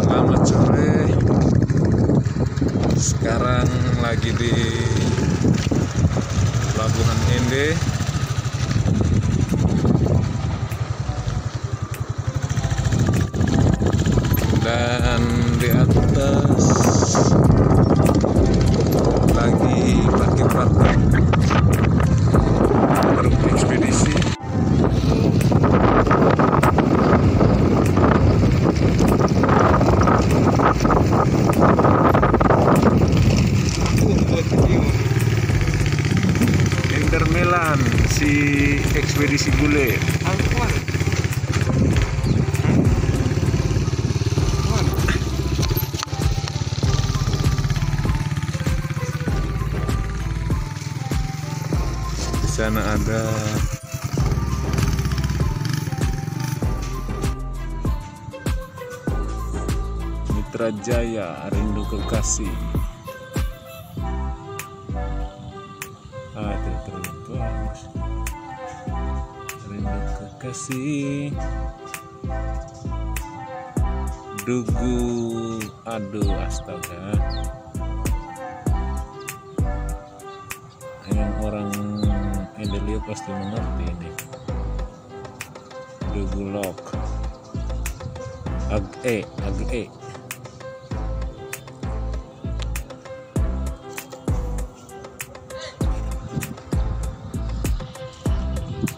Selamat sore. Sekarang lagi di Pelabuhan Ende. Dan di atas lagi parkir-parkir truk ekspedisi. Intermelan si ekspedisi gule. Di sana ada Mitra Jaya, rindu kekasih. Terus rindu kekasih. Dugu, aduh astaga. Yang orang Ende lihat pasti mengerti ini. Dugu lok. Ag e.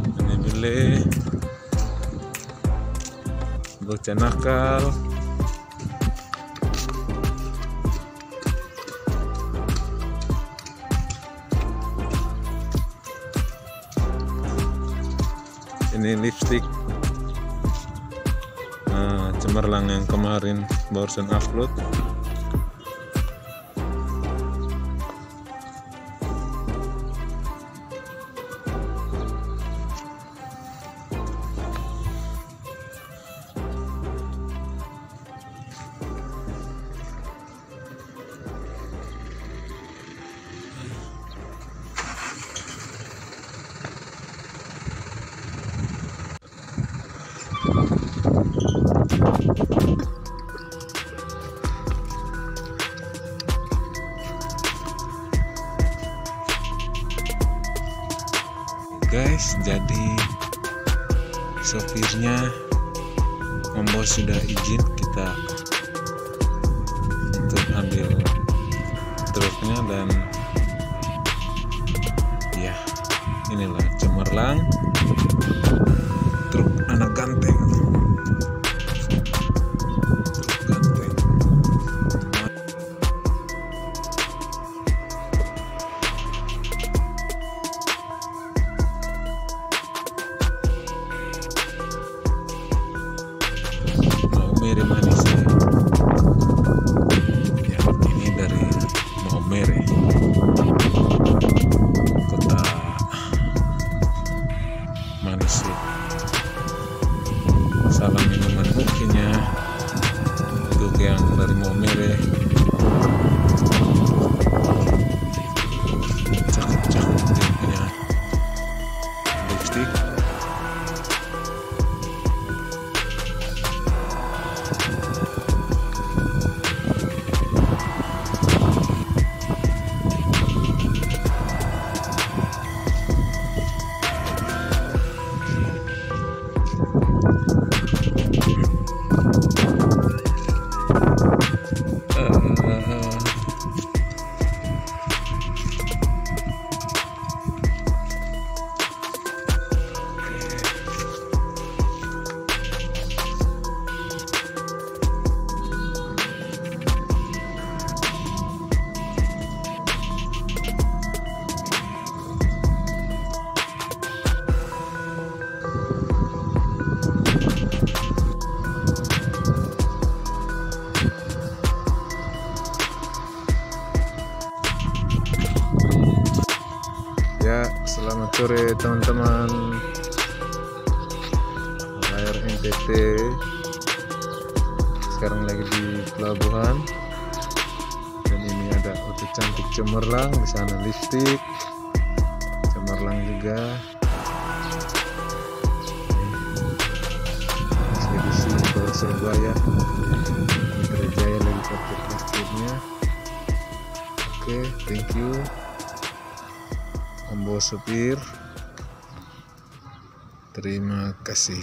Ini beli bocah nakal. Ini lipstick cemerlang yang kemarin barusan upload. Guys, jadi sopirnya membawa sudah izin kita untuk ambil truknya, dan ya inilah cemerlang truk anak ganteng. Mere manis ya, ini dari Maumere, kota manis ya. Salam minuman hokinya untuk yang dari Maumere. Cakep-cakep dia punya lipstick. Ya, selamat sore teman-teman. Layar Ntt sekarang lagi di pelabuhan, dan ini ada auto cantik cemerlang, di sana lipstick cemerlang juga. Ekspedisi Surabaya. satu parkirnya. Oke, thank you Om Bos supir, terima kasih.